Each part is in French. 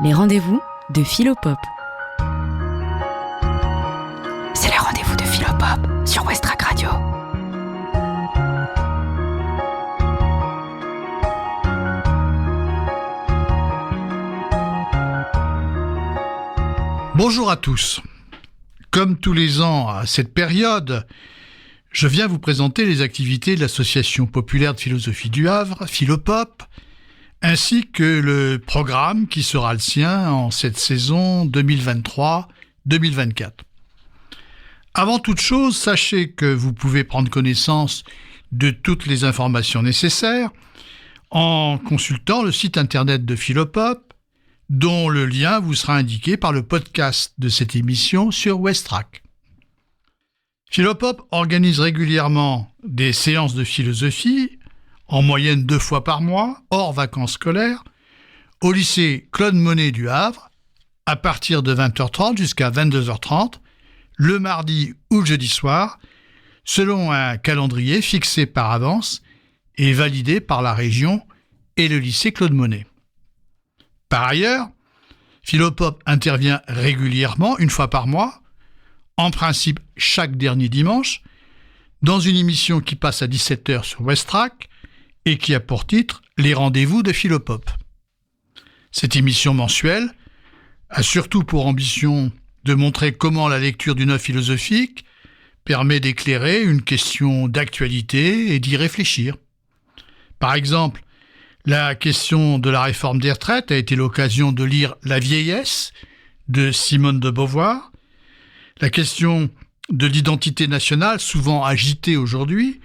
Les rendez-vous de Philopop. C'est les rendez-vous de Philopop sur Westrack Radio. Bonjour à tous. Comme tous les ans à cette période, je viens vous présenter les activités de l'Association populaire de philosophie du Havre, Philopop, ainsi que le programme qui sera le sien en cette saison 2023-2024. Avant toute chose, sachez que vous pouvez prendre connaissance de toutes les informations nécessaires en consultant le site internet de Philopop, dont le lien vous sera indiqué par le podcast de cette émission sur Westrack. Philopop organise régulièrement des séances de philosophie, en moyenne 2 fois par mois, hors vacances scolaires, au lycée Claude Monet du Havre, à partir de 20h30 jusqu'à 22h30, le mardi ou le jeudi soir, selon un calendrier fixé par avance et validé par la région et le lycée Claude Monet. Par ailleurs, Philopop intervient régulièrement, 1 fois par mois, en principe chaque dernier dimanche, dans une émission qui passe à 17h sur Westrack et qui a pour titre « Les rendez-vous de Philopop ». Cette émission mensuelle a surtout pour ambition de montrer comment la lecture d'une œuvre philosophique permet d'éclairer une question d'actualité et d'y réfléchir. Par exemple, la question de la réforme des retraites a été l'occasion de lire « La vieillesse » de Simone de Beauvoir. La question de l'identité nationale, souvent agitée aujourd'hui,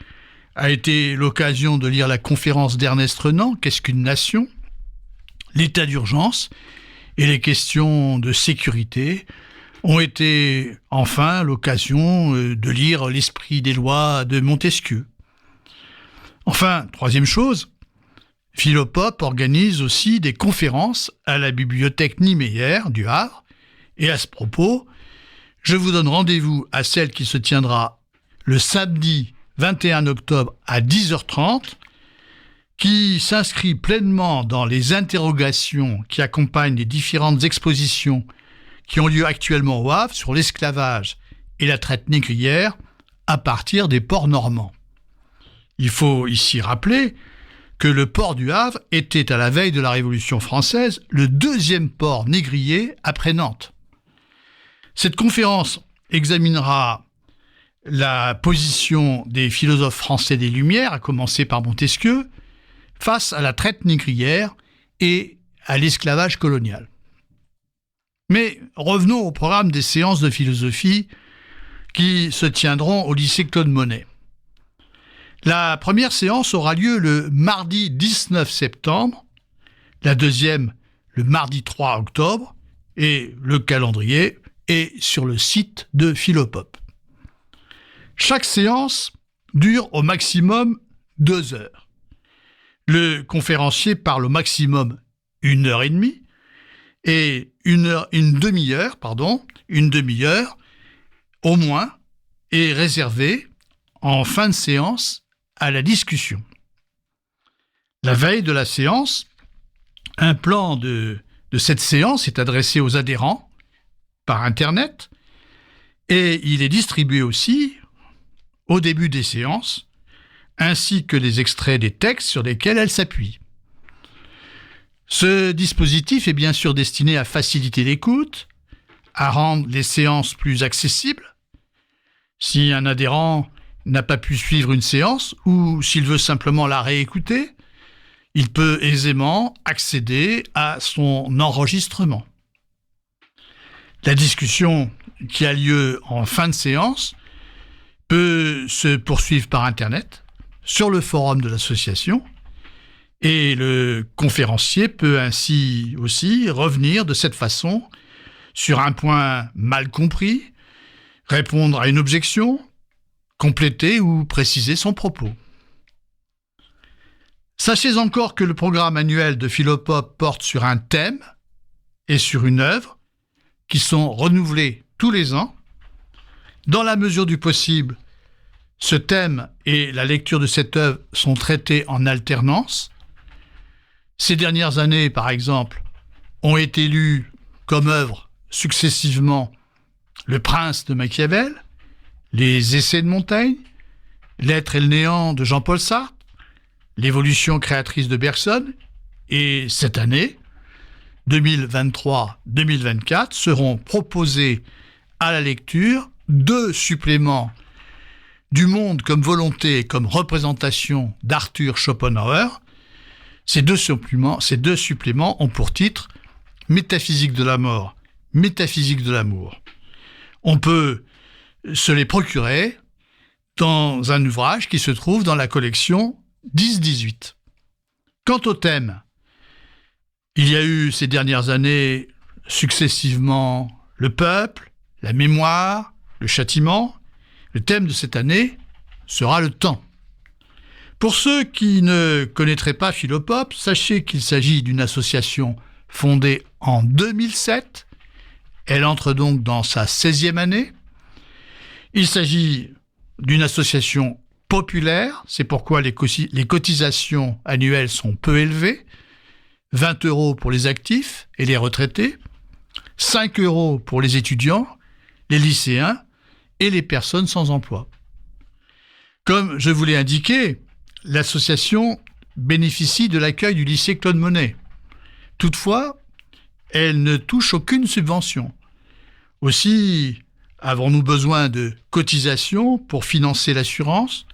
a été l'occasion de lire la conférence d'Ernest Renan « Qu'est-ce qu'une nation ?», l'état d'urgence et les questions de sécurité ont été enfin l'occasion de lire l'esprit des lois de Montesquieu. Enfin, troisième chose, Philopop organise aussi des conférences à la bibliothèque Niemeyer du Havre, et à ce propos, je vous donne rendez-vous à celle qui se tiendra le samedi 21 octobre à 10h30, qui s'inscrit pleinement dans les interrogations qui accompagnent les différentes expositions qui ont lieu actuellement au Havre sur l'esclavage et la traite négrière à partir des ports normands. Il faut ici rappeler que le port du Havre était à la veille de la Révolution française le 2e port négrier après Nantes. Cette conférence examinera la position des philosophes français des Lumières, à commencer par Montesquieu, face à la traite négrière et à l'esclavage colonial. Mais revenons au programme des séances de philosophie qui se tiendront au lycée Claude Monet. La première séance aura lieu le mardi 19 septembre, la deuxième le mardi 3 octobre, et le calendrier est sur le site de Philopop. Chaque séance dure au maximum 2 heures. Le conférencier parle au maximum 1h30 et une demi-heure au moins est réservée en fin de séance à la discussion. La veille de la séance, un plan de cette séance est adressé aux adhérents par Internet et il est distribué aussi au début des séances, ainsi que les extraits des textes sur lesquels elles s'appuient. Ce dispositif est bien sûr destiné à faciliter l'écoute, à rendre les séances plus accessibles. Si un adhérent n'a pas pu suivre une séance ou s'il veut simplement la réécouter, il peut aisément accéder à son enregistrement. La discussion qui a lieu en fin de séance peut se poursuivre par Internet, sur le forum de l'association, et le conférencier peut ainsi aussi revenir de cette façon sur un point mal compris, répondre à une objection, compléter ou préciser son propos. Sachez encore que le programme annuel de Philopop porte sur un thème et sur une œuvre qui sont renouvelés tous les ans. Dans la mesure du possible, ce thème et la lecture de cette œuvre sont traités en alternance. Ces dernières années, par exemple, ont été lus comme œuvres successivement Le Prince de Machiavel, Les Essais de Montaigne, L'être et le néant de Jean-Paul Sartre, L'évolution créatrice de Bergson, et cette année, 2023-2024, seront proposés à la lecture 2 suppléments du monde comme volonté et comme représentation d'Arthur Schopenhauer. Ces deux suppléments ont pour titre « Métaphysique de la mort, métaphysique de l'amour ». On peut se les procurer dans un ouvrage qui se trouve dans la collection 10-18. Quant au thème, il y a eu ces dernières années successivement le peuple, la mémoire, le châtiment. Le thème de cette année sera le temps. Pour ceux qui ne connaîtraient pas Philopop, sachez qu'il s'agit d'une association fondée en 2007. Elle entre donc dans sa 16e année. Il s'agit d'une association populaire, c'est pourquoi les cotisations annuelles sont peu élevées. 20 € pour les actifs et les retraités, 5 € pour les étudiants, les lycéens et les personnes sans emploi. Comme je vous l'ai indiqué, l'association bénéficie de l'accueil du lycée Claude Monet. Toutefois, elle ne touche aucune subvention. Aussi, avons-nous besoin de cotisations pour financer l'assurance,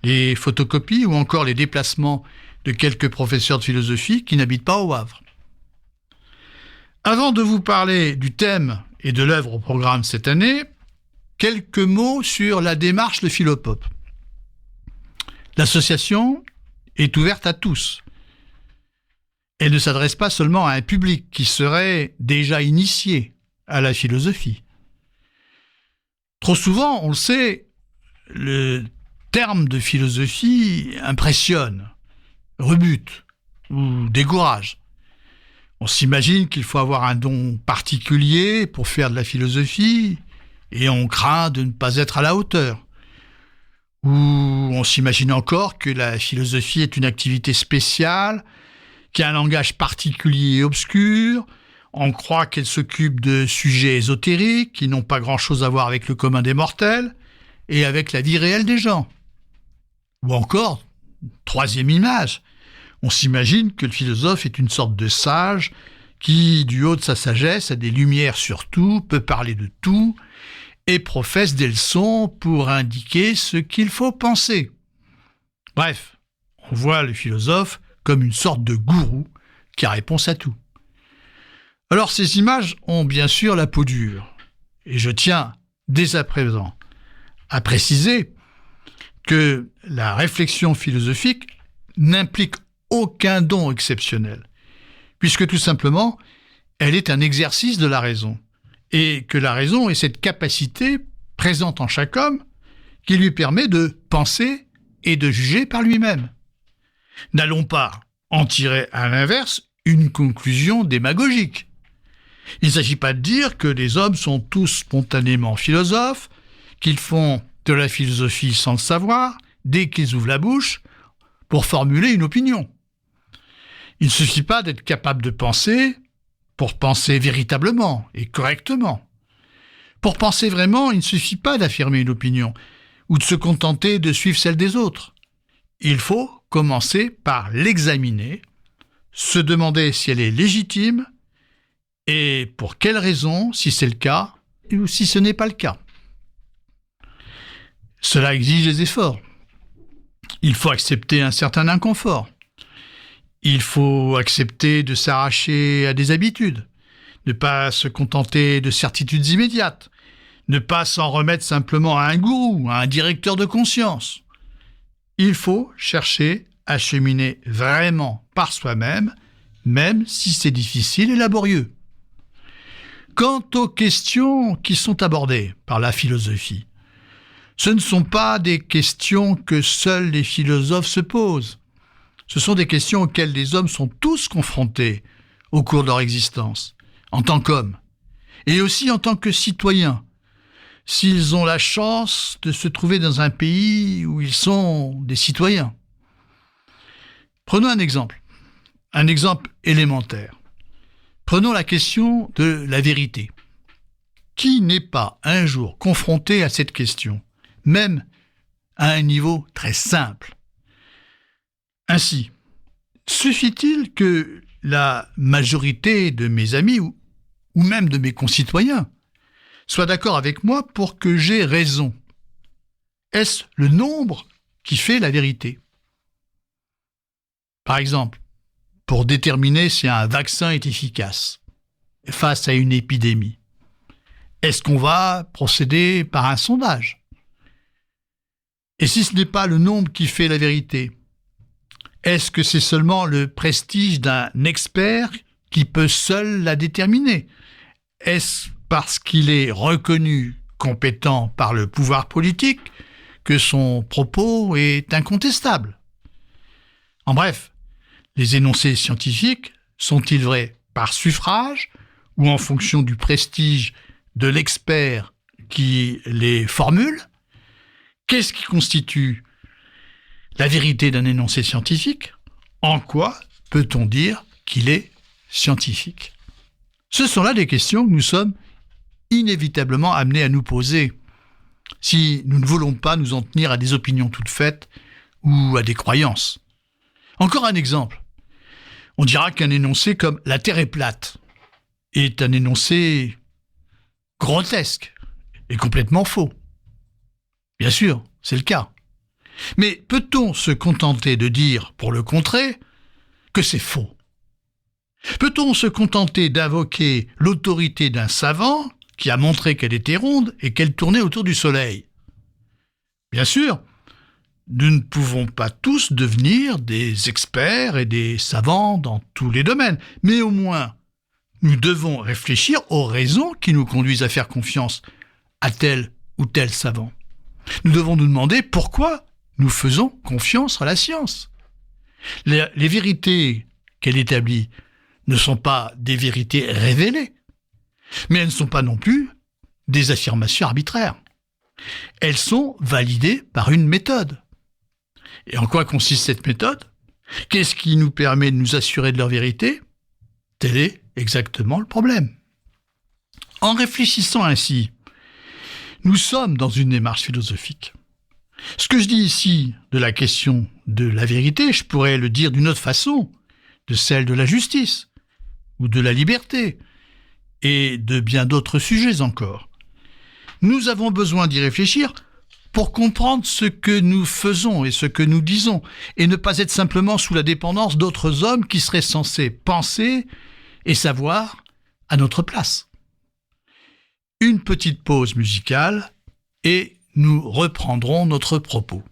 les photocopies ou encore les déplacements de quelques professeurs de philosophie qui n'habitent pas au Havre. Avant de vous parler du thème et de l'œuvre au programme cette année, quelques mots sur la démarche de Philopop. L'association est ouverte à tous. Elle ne s'adresse pas seulement à un public qui serait déjà initié à la philosophie. Trop souvent, on le sait, le terme de philosophie impressionne, rebute ou décourage. On s'imagine qu'il faut avoir un don particulier pour faire de la philosophie et on craint de ne pas être à la hauteur. Ou on s'imagine encore que la philosophie est une activité spéciale, qui a un langage particulier et obscur. On croit qu'elle s'occupe de sujets ésotériques qui n'ont pas grand-chose à voir avec le commun des mortels et avec la vie réelle des gens. Ou encore, troisième image, on s'imagine que le philosophe est une sorte de sage qui, du haut de sa sagesse, a des lumières sur tout, peut parler de tout et professe des leçons pour indiquer ce qu'il faut penser. Bref, on voit le philosophe comme une sorte de gourou qui a réponse à tout. Alors ces images ont bien sûr la peau dure, et je tiens dès à présent à préciser que la réflexion philosophique n'implique aucun don exceptionnel, puisque tout simplement, elle est un exercice de la raison, et que la raison est cette capacité présente en chaque homme qui lui permet de penser et de juger par lui-même. N'allons pas en tirer à l'inverse une conclusion démagogique. Il ne s'agit pas de dire que les hommes sont tous spontanément philosophes, qu'ils font de la philosophie sans le savoir, dès qu'ils ouvrent la bouche, pour formuler une opinion. Il ne suffit pas d'être capable de penser pour penser véritablement et correctement. Pour penser vraiment, il ne suffit pas d'affirmer une opinion ou de se contenter de suivre celle des autres. Il faut commencer par l'examiner, se demander si elle est légitime et pour quelles raisons, si c'est le cas ou si ce n'est pas le cas. Cela exige des efforts. Il faut accepter un certain inconfort. Il faut accepter de s'arracher à des habitudes, ne pas se contenter de certitudes immédiates, ne pas s'en remettre simplement à un gourou, à un directeur de conscience. Il faut chercher à cheminer vraiment par soi-même, même si c'est difficile et laborieux. Quant aux questions qui sont abordées par la philosophie, ce ne sont pas des questions que seuls les philosophes se posent. Ce sont des questions auxquelles les hommes sont tous confrontés au cours de leur existence, en tant qu'hommes, et aussi en tant que citoyens, s'ils ont la chance de se trouver dans un pays où ils sont des citoyens. Prenons un exemple élémentaire. Prenons la question de la vérité. Qui n'est pas un jour confronté à cette question, même à un niveau très simple? Ainsi, suffit-il que la majorité de mes amis ou même de mes concitoyens soient d'accord avec moi pour que j'aie raison? Est-ce le nombre qui fait la vérité? Par exemple, pour déterminer si un vaccin est efficace face à une épidémie, est-ce qu'on va procéder par un sondage? Et si ce n'est pas le nombre qui fait la vérité, est-ce que c'est seulement le prestige d'un expert qui peut seul la déterminer? Est-ce parce qu'il est reconnu compétent par le pouvoir politique que son propos est incontestable? En bref, les énoncés scientifiques sont-ils vrais par suffrage ou en fonction du prestige de l'expert qui les formule? Qu'est-ce qui constitue la vérité d'un énoncé scientifique? En quoi peut-on dire qu'il est scientifique? Ce sont là des questions que nous sommes inévitablement amenés à nous poser si nous ne voulons pas nous en tenir à des opinions toutes faites ou à des croyances. Encore un exemple. On dira qu'un énoncé comme « la Terre est plate » est un énoncé grotesque et complètement faux. Bien sûr, c'est le cas. Mais peut-on se contenter de dire, pour le contrer, que c'est faux? Peut-on se contenter d'invoquer l'autorité d'un savant qui a montré qu'elle était ronde et qu'elle tournait autour du Soleil? Bien sûr, nous ne pouvons pas tous devenir des experts et des savants dans tous les domaines, mais au moins, nous devons réfléchir aux raisons qui nous conduisent à faire confiance à tel ou tel savant. Nous devons nous demander pourquoi nous faisons confiance à la science. Les vérités qu'elle établit ne sont pas des vérités révélées, mais elles ne sont pas non plus des affirmations arbitraires. Elles sont validées par une méthode. Et en quoi consiste cette méthode? Qu'est-ce qui nous permet de nous assurer de leur vérité? Tel est exactement le problème. En réfléchissant ainsi, nous sommes dans une démarche philosophique. Ce que je dis ici de la question de la vérité, je pourrais le dire d'une autre façon, de celle de la justice, ou de la liberté, et de bien d'autres sujets encore. Nous avons besoin d'y réfléchir pour comprendre ce que nous faisons et ce que nous disons, et ne pas être simplement sous la dépendance d'autres hommes qui seraient censés penser et savoir à notre place. Une petite pause musicale et nous reprendrons notre propos.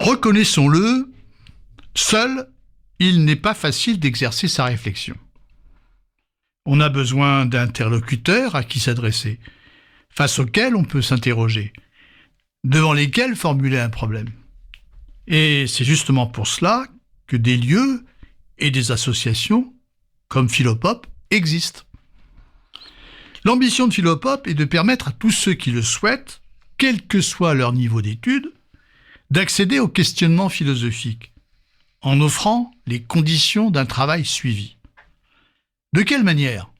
Reconnaissons-le, seul, il n'est pas facile d'exercer sa réflexion. On a besoin d'interlocuteurs à qui s'adresser, face auxquels on peut s'interroger, devant lesquels formuler un problème. Et c'est justement pour cela que des lieux et des associations, comme Philopop, existent. L'ambition de Philopop est de permettre à tous ceux qui le souhaitent, quel que soit leur niveau d'études, d'accéder au questionnement philosophique, en offrant les conditions d'un travail suivi. De quelle manière ?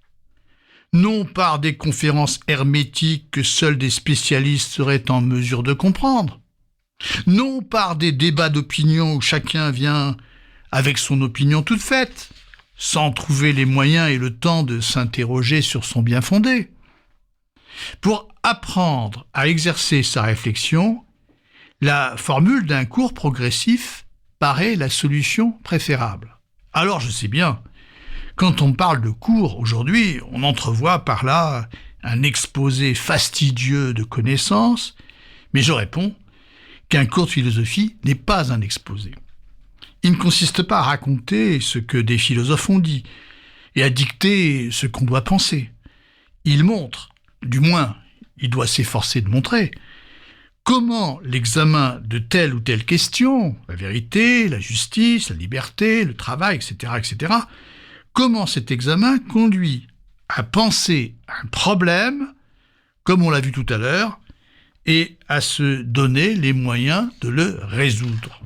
Non par des conférences hermétiques que seuls des spécialistes seraient en mesure de comprendre, non par des débats d'opinion où chacun vient avec son opinion toute faite, sans trouver les moyens et le temps de s'interroger sur son bien-fondé. Pour apprendre à exercer sa réflexion, la formule d'un cours progressif paraît la solution préférable. Alors je sais bien, quand on parle de cours aujourd'hui, on entrevoit par là un exposé fastidieux de connaissances, mais je réponds qu'un cours de philosophie n'est pas un exposé. Il ne consiste pas à raconter ce que des philosophes ont dit et à dicter ce qu'on doit penser. Il montre, du moins il doit s'efforcer de montrer, comment l'examen de telle ou telle question, la vérité, la justice, la liberté, le travail, etc., comment cet examen conduit à penser un problème, comme on l'a vu tout à l'heure, et à se donner les moyens de le résoudre.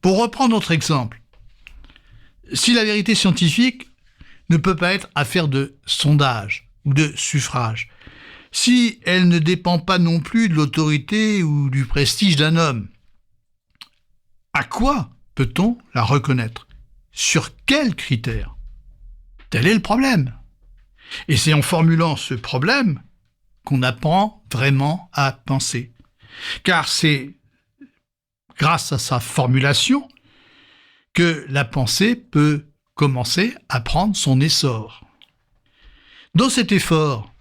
Pour reprendre notre exemple, si la vérité scientifique ne peut pas être affaire de sondage ou de suffrage, si elle ne dépend pas non plus de l'autorité ou du prestige d'un homme, à quoi peut-on la reconnaître ? Sur quels critères ? Tel est le problème. Et c'est en formulant ce problème qu'on apprend vraiment à penser. Car c'est grâce à sa formulation que la pensée peut commencer à prendre son essor. Dans cet effort,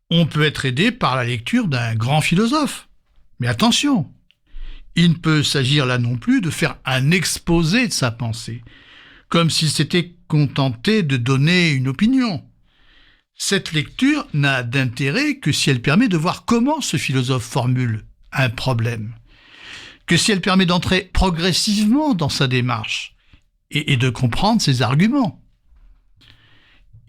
on peut être aidé par la lecture d'un grand philosophe. Mais attention, il ne peut s'agir là non plus de faire un exposé de sa pensée, comme s'il s'était contenté de donner une opinion. Cette lecture n'a d'intérêt que si elle permet de voir comment ce philosophe formule un problème, que si elle permet d'entrer progressivement dans sa démarche et de comprendre ses arguments.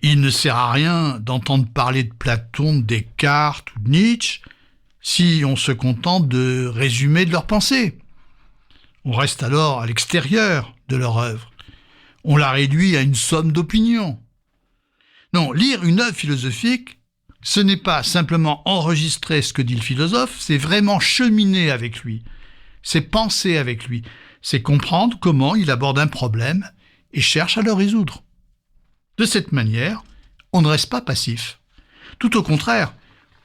Il ne sert à rien d'entendre parler de Platon, de Descartes ou de Nietzsche si on se contente de résumer de leurs pensées. On reste alors à l'extérieur de leur œuvre. On la réduit à une somme d'opinions. Non, lire une œuvre philosophique, ce n'est pas simplement enregistrer ce que dit le philosophe, c'est vraiment cheminer avec lui, c'est penser avec lui, c'est comprendre comment il aborde un problème et cherche à le résoudre. De cette manière, on ne reste pas passif. Tout au contraire,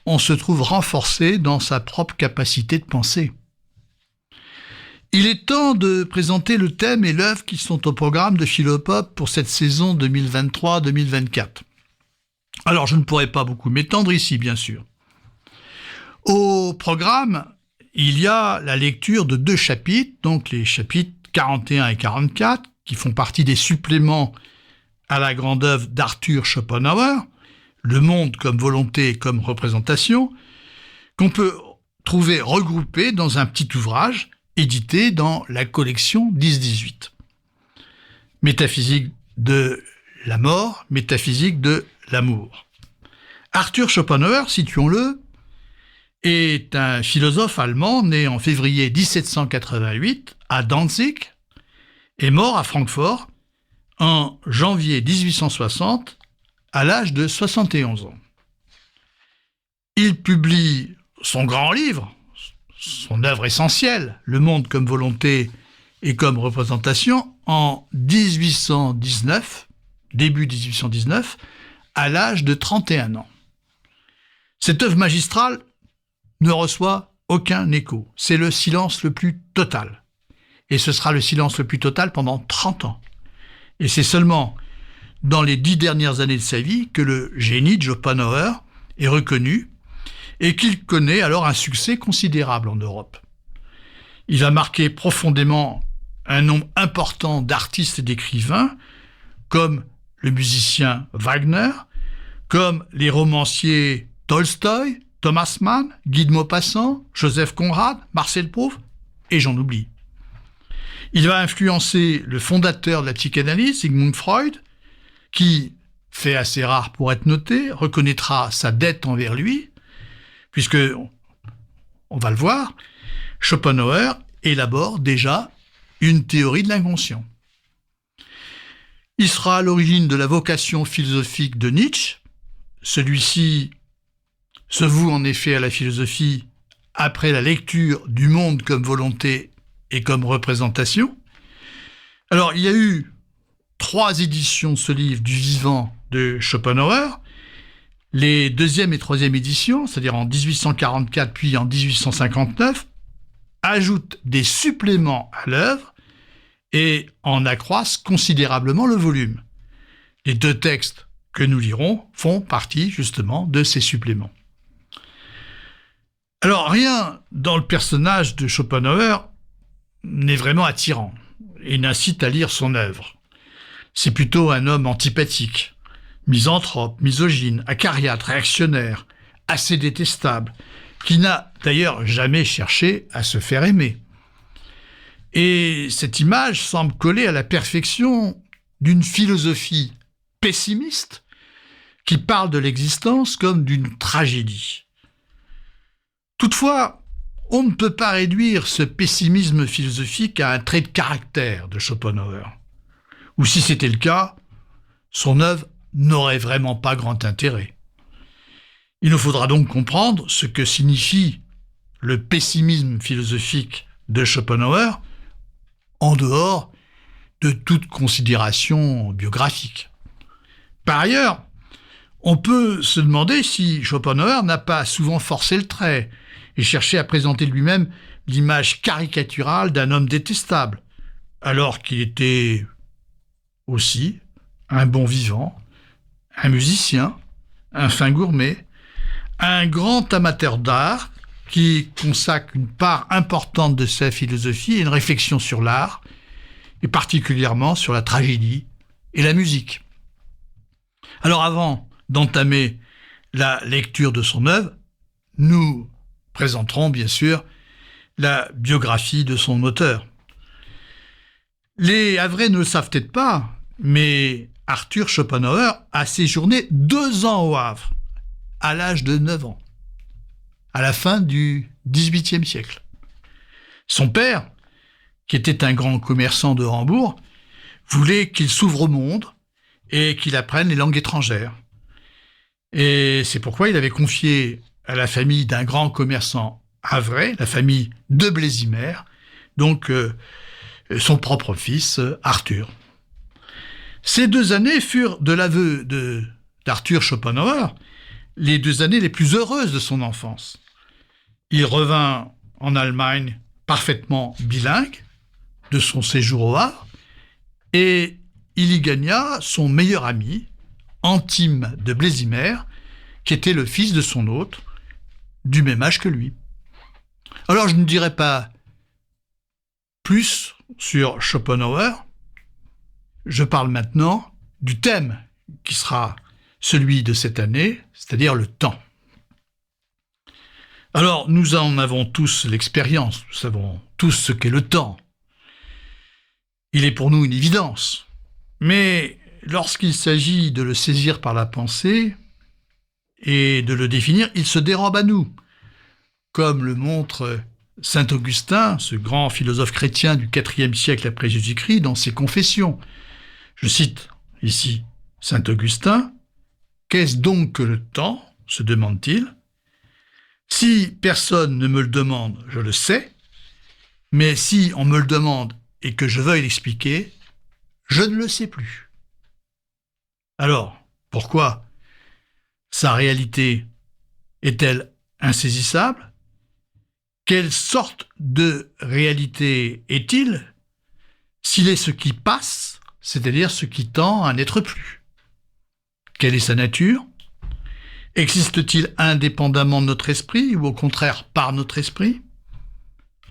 on se trouve renforcé dans sa propre capacité de penser. Il est temps de présenter le thème et l'œuvre qui sont au programme de Philopop pour cette saison 2023-2024. Alors, je ne pourrai pas beaucoup m'étendre ici, bien sûr. Au programme, il y a la lecture de 2 chapitres, donc les chapitres 41 et 44, qui font partie des suppléments à la grande œuvre d'Arthur Schopenhauer, Le monde comme volonté et comme représentation, qu'on peut trouver regroupés dans un petit ouvrage édité dans la collection 10-18. Métaphysique de la mort, métaphysique de l'amour. Arthur Schopenhauer, situons-le, est un philosophe allemand né en février 1788 à Danzig et mort à Francfort en janvier 1860 à l'âge de 71 ans. Il publie son grand livre, son œuvre essentielle, Le monde comme volonté et comme représentation, en 1819, début 1819, à l'âge de 31 ans. Cette œuvre magistrale ne reçoit aucun écho. C'est le silence le plus total. Et ce sera le silence le plus total pendant 30 ans. Et c'est seulement dans les 10 dernières années de sa vie que le génie de Schopenhauer est reconnu et qu'il connaît alors un succès considérable en Europe. Il va marquer profondément un nombre important d'artistes et d'écrivains, comme le musicien Wagner, comme les romanciers Tolstoï, Thomas Mann, Guy de Maupassant, Joseph Conrad, Marcel Proust, et j'en oublie. Il va influencer le fondateur de la psychanalyse, Sigmund Freud, qui, fait assez rare pour être noté, reconnaîtra sa dette envers lui, puisque, on va le voir, Schopenhauer élabore déjà une théorie de l'inconscient. Il sera à l'origine de la vocation philosophique de Nietzsche. Celui-ci se voue en effet à la philosophie après la lecture du monde comme volonté et comme représentation. Alors, il y a eu 3 éditions de ce livre du vivant de Schopenhauer. Les 2e et 3e éditions, c'est-à-dire en 1844 puis en 1859, ajoutent des suppléments à l'œuvre et en accroissent considérablement le volume. Les 2 textes que nous lirons font partie justement de ces suppléments. Alors, rien dans le personnage de Schopenhauer n'est vraiment attirant et n'incite à lire son œuvre. C'est plutôt un homme antipathique, misanthrope, misogyne, acariâtre, réactionnaire, assez détestable, qui n'a d'ailleurs jamais cherché à se faire aimer. Et cette image semble coller à la perfection d'une philosophie pessimiste qui parle de l'existence comme d'une tragédie. Toutefois, on ne peut pas réduire ce pessimisme philosophique à un trait de caractère de Schopenhauer. Ou si c'était le cas, son œuvre n'aurait vraiment pas grand intérêt. Il nous faudra donc comprendre ce que signifie le pessimisme philosophique de Schopenhauer en dehors de toute considération biographique. Par ailleurs, on peut se demander si Schopenhauer n'a pas souvent forcé le trait et cherché à présenter lui-même l'image caricaturale d'un homme détestable, alors qu'il était aussi un bon vivant, un musicien, un fin gourmet, un grand amateur d'art qui consacre une part importante de sa philosophie à une réflexion sur l'art, et particulièrement sur la tragédie et la musique. Alors avant d'entamer la lecture de son œuvre, nous présenterons bien sûr la biographie de son auteur. Les Havrais ne le savent peut-être pas, mais Arthur Schopenhauer a séjourné 2 ans au Havre, à l'âge de 9 ans, à la fin du XVIIIe siècle. Son père, qui était un grand commerçant de Hambourg, voulait qu'il s'ouvre au monde et qu'il apprenne les langues étrangères. Et c'est pourquoi il avait confié à la famille d'un grand commerçant havrais, la famille de Blésimer, donc son propre fils, Arthur. Ces 2 années furent, de l'aveu d'Arthur Schopenhauer, les 2 années les plus heureuses de son enfance. Il revint en Allemagne parfaitement bilingue de son séjour au Havre et il y gagna son meilleur ami, Antime de Blésimer, qui était le fils de son hôte, du même âge que lui. Alors je ne dirai pas plus sur Schopenhauer, je parle maintenant du thème qui sera celui de cette année, c'est-à-dire le temps. Alors, nous en avons tous l'expérience, nous savons tous ce qu'est le temps. Il est pour nous une évidence. Mais lorsqu'il s'agit de le saisir par la pensée et de le définir, il se dérobe à nous, comme le montre saint Augustin, ce grand philosophe chrétien du IVe siècle après Jésus-Christ, dans ses Confessions. Je cite ici saint Augustin. « Qu'est-ce donc que le temps ?» se demande-t-il. « Si personne ne me le demande, je le sais, mais si on me le demande et que je veuille l'expliquer, je ne le sais plus. » Alors, pourquoi sa réalité est-elle insaisissable? Quelle sorte de réalité est-il s'il est ce qui passe, c'est-à-dire ce qui tend à n'être plus? Quelle est sa nature? Existe-t-il indépendamment de notre esprit ou au contraire par notre esprit?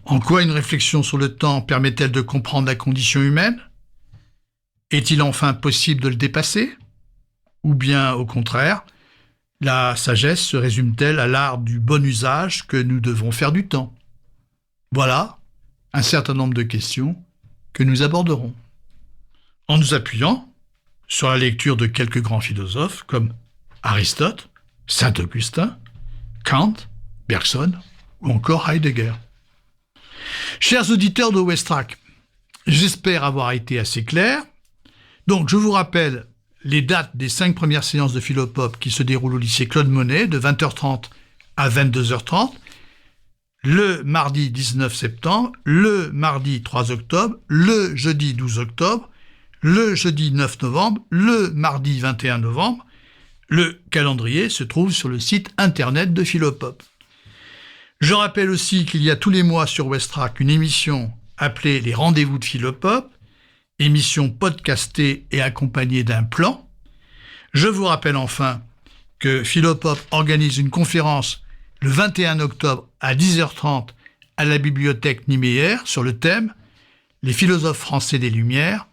En quoi une réflexion sur le temps permet-elle de comprendre la condition humaine? Est-il enfin possible de le dépasser? Ou bien, au contraire, la sagesse se résume-t-elle à l'art du bon usage que nous devons faire du temps? Voilà un certain nombre de questions que nous aborderons. En nous appuyant sur la lecture de quelques grands philosophes comme Aristote, Saint-Augustin, Kant, Bergson ou encore Heidegger. Chers auditeurs de Westrack, j'espère avoir été assez clair. Donc, je vous rappelle les dates des 5 premières séances de Philopop qui se déroulent au lycée Claude Monet de 20h30 à 22h30, le mardi 19 septembre, le mardi 3 octobre, le jeudi 12 octobre, le jeudi 9 novembre, le mardi 21 novembre. Le calendrier se trouve sur le site internet de Philopop. Je rappelle aussi qu'il y a tous les mois sur Westrack une émission appelée Les Rendez-vous de Philopop, émission podcastée et accompagnée d'un plan. Je vous rappelle enfin que Philopop organise une conférence le 21 octobre à 10h30 à la bibliothèque Niemeyer sur le thème « Les philosophes français des Lumières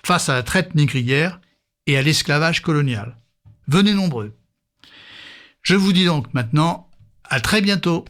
face à la traite négrière et à l'esclavage colonial ». Venez nombreux. Je vous dis donc maintenant à très bientôt.